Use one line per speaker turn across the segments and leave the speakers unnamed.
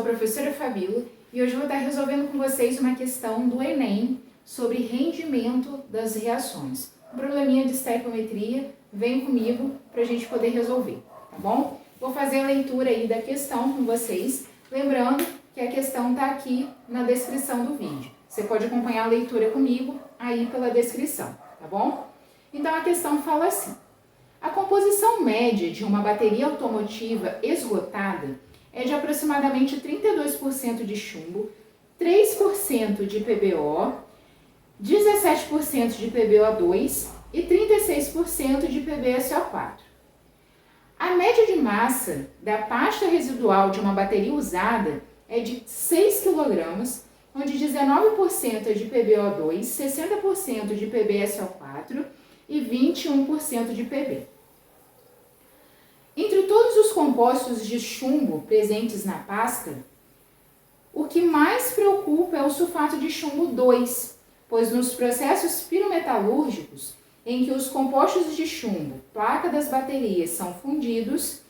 professora Fabíola e hoje eu vou estar resolvendo com vocês uma questão do Enem sobre rendimento das reações. Um probleminha de estequiometria, vem comigo para a gente poder resolver, tá bom? Vou fazer a leitura aí da questão com vocês, lembrando que a questão está aqui na descrição do vídeo. Você pode acompanhar a leitura comigo aí pela descrição, tá bom? Então a questão fala assim: a composição média de uma bateria automotiva esgotada é de aproximadamente 32% de chumbo, 3% de PbO, 17% de PbO2 e 36% de PbSO4. A média de massa da pasta residual de uma bateria usada é de 6 kg, onde 19% é de PbO2, 60% de PbSO4 e 21% de Pb. Entre todos os compostos de chumbo presentes na pasta, o que mais preocupa é o sulfato de chumbo 2, pois nos processos pirometalúrgicos, em que os compostos de chumbo, placa das baterias, são fundidos,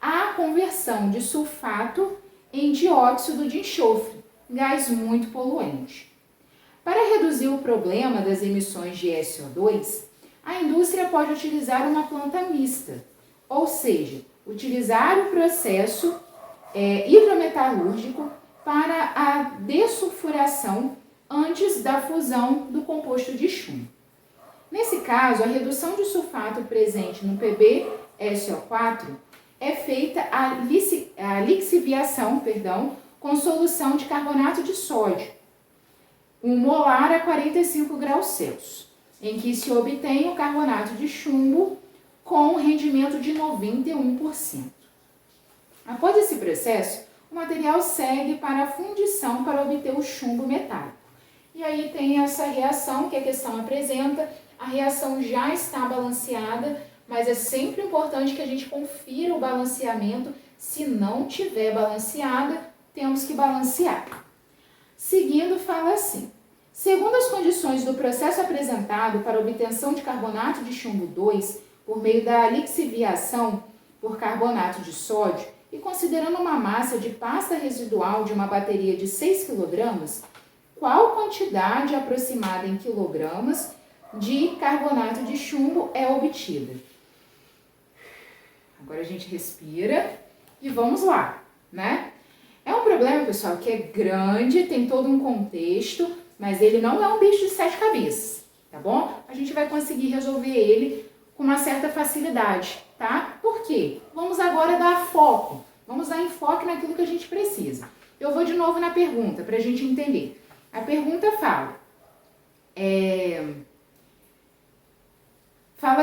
há a conversão de sulfato em dióxido de enxofre, gás muito poluente. Para reduzir o problema das emissões de SO2, a indústria pode utilizar uma planta mista, ou seja, utilizar o processo hidrometalúrgico para a dessulfuração antes da fusão do composto de chumbo. Nesse caso, a redução de sulfato presente no PbSO4 é feita a lixiviação, com solução de carbonato de sódio, 1 molar a 45 graus Celsius, em que se obtém o carbonato de chumbo com rendimento de 91%. Após esse processo, o material segue para a fundição para obter o chumbo metálico. E aí tem essa reação que a questão apresenta. A reação já está balanceada, mas é sempre importante que a gente confira o balanceamento. Se não tiver balanceada, temos que balancear. Seguindo, fala assim: segundo as condições do processo apresentado para obtenção de carbonato de chumbo 2 por meio da lixiviação por carbonato de sódio e considerando uma massa de pasta residual de uma bateria de 6 kg, qual quantidade aproximada em quilogramas de carbonato de chumbo é obtida? Agora a gente respira e vamos lá, né? É um problema, pessoal, que é grande, tem todo um contexto, mas ele não é um bicho de 7 cabeças, tá bom? A gente vai conseguir resolver ele com uma certa facilidade, tá? Por quê? Vamos agora dar foco, vamos dar enfoque naquilo que a gente precisa. Eu vou de novo na pergunta, para a gente entender. A pergunta fala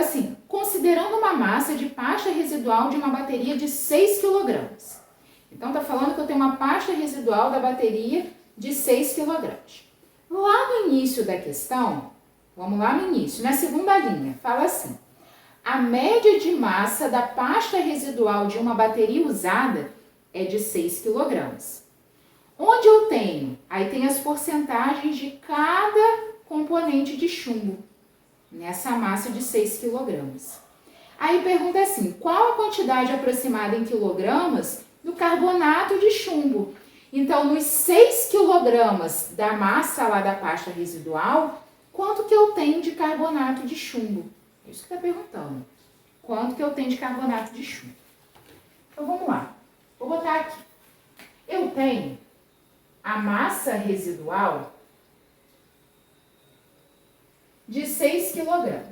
assim: considerando uma massa de pasta residual de uma bateria de 6 kg. Então, tá falando que eu tenho uma pasta residual da bateria de 6 kg. Lá no início da questão, vamos lá no início, na segunda linha, fala assim: a média de massa da pasta residual de uma bateria usada é de 6 kg. Onde eu tenho? Aí tem as porcentagens de cada componente de chumbo nessa massa de 6 kg. Aí pergunta assim: qual a quantidade aproximada em quilogramas do carbonato de chumbo? Então, nos 6 kg da massa lá da pasta residual, quanto que eu tenho de carbonato de chumbo? É isso que está perguntando. Quanto que eu tenho de carbonato de chumbo? Então, vamos lá. Vou botar aqui. Eu tenho a massa residual de 6 kg.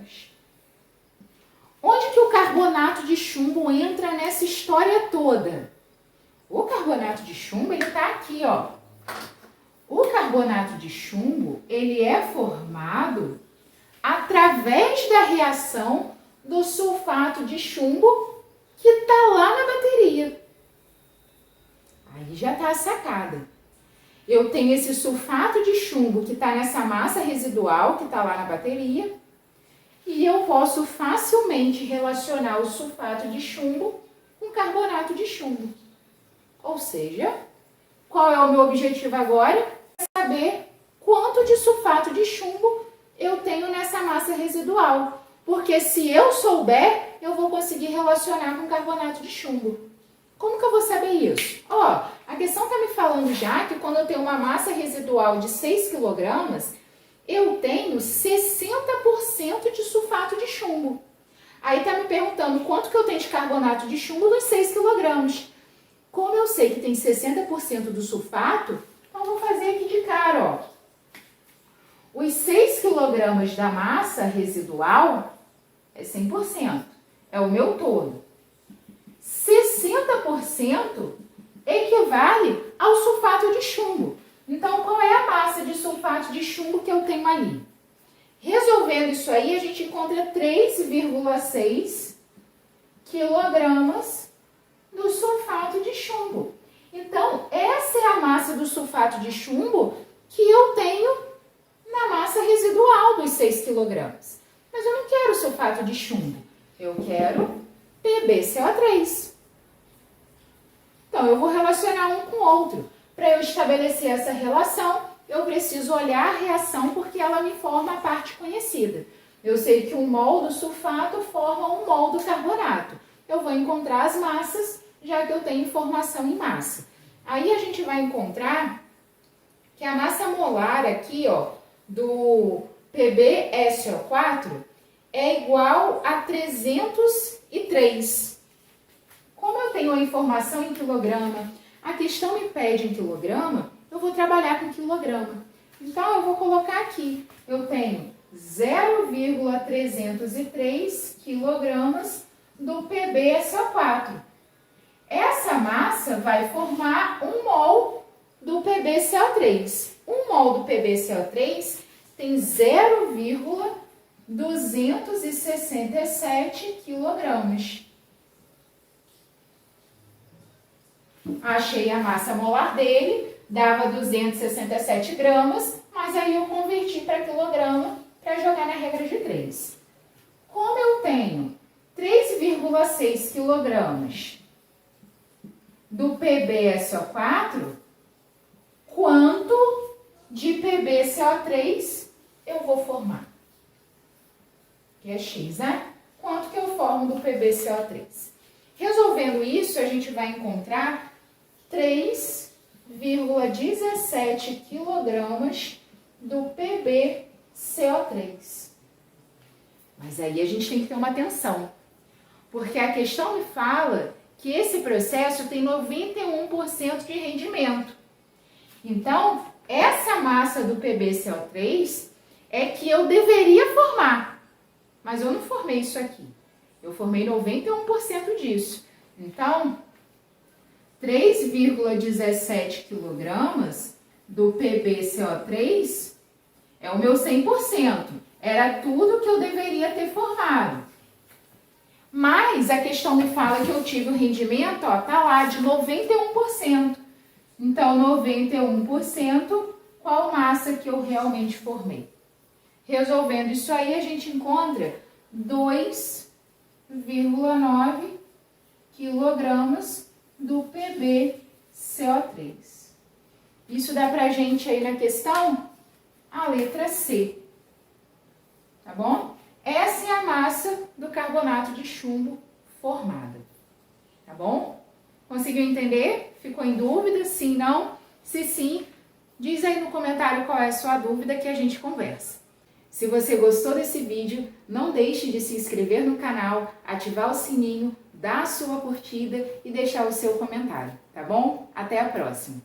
Onde que o carbonato de chumbo entra nessa história toda? O carbonato de chumbo, ele tá aqui, ó. O carbonato de chumbo, ele é formado através da reação do sulfato de chumbo que tá lá na bateria. Aí já tá a sacada. Eu tenho esse sulfato de chumbo que está nessa massa residual que está lá na bateria e eu posso facilmente relacionar o sulfato de chumbo com carbonato de chumbo. Ou seja, qual é o meu objetivo agora? É saber quanto de sulfato de chumbo eu tenho nessa massa residual. Porque se eu souber, eu vou conseguir relacionar com carbonato de chumbo. Como que eu vou saber isso? Ó, A questão está me falando já que quando eu tenho uma massa residual de 6 kg, eu tenho 60% de sulfato de chumbo. Aí está me perguntando quanto que eu tenho de carbonato de chumbo nos 6 kg. Como eu sei que tem 60% do sulfato, então vou fazer aqui de cara, ó. Os 6 kg da massa residual é 100%, é o meu todo. 60% equivale ao sulfato de chumbo. Então, qual é a massa de sulfato de chumbo que eu tenho ali? Resolvendo isso aí, a gente encontra 3,6 kg do sulfato de chumbo. Então, essa é a massa do sulfato de chumbo que eu tenho na massa residual dos 6 kg. Mas eu não quero sulfato de chumbo, eu quero PbCO3. Então, eu vou relacionar um com o outro. Para eu estabelecer essa relação, eu preciso olhar a reação porque ela me forma a parte conhecida. Eu sei que 1 mol do sulfato forma 1 mol do carbonato. Eu vou encontrar as massas, já que eu tenho informação em massa. Aí a gente vai encontrar que a massa molar aqui, ó, do PbSO4 é igual a 303. Como eu tenho a informação em quilograma, a questão me pede em quilograma, eu vou trabalhar com quilograma. Então, eu vou colocar aqui, eu tenho 0,303 quilogramas do PbSO4. Essa massa vai formar 1 mol do PbCO3. 1 mol do PbCO3 tem 0,267 quilogramas. Achei a massa molar dele, dava 267 gramas, mas aí eu converti para quilograma para jogar na regra de 3. Como eu tenho 3,6 quilogramas do PbSO4, quanto de PbCO3 eu vou formar? Que é X, né? Quanto que eu formo do PbCO3? Resolvendo isso, a gente vai encontrar 3,17 quilogramas do PbCO3. Mas aí a gente tem que ter uma atenção, porque a questão me fala que esse processo tem 91% de rendimento. Então, essa massa do PbCO3 é que eu deveria formar, mas eu não formei isso aqui. Eu formei 91% disso. Então, 3,17 quilogramas do PbCO3 é o meu 100%. Era tudo que eu deveria ter formado. Mas a questão me fala que eu tive um rendimento, ó, tá lá, de 91%. Então, 91%, qual massa que eu realmente formei? Resolvendo isso aí, a gente encontra 2,9 quilogramas do PbCO3. Isso dá pra gente aí na questão a letra C. Tá bom? Essa é a massa do carbonato de chumbo formada. Tá bom? Conseguiu entender? Ficou em dúvida? Sim, não? Se sim, diz aí no comentário qual é a sua dúvida que a gente conversa. Se você gostou desse vídeo, não deixe de se inscrever no canal, ativar o sininho, dar a sua curtida e deixar o seu comentário, tá bom? Até a próxima!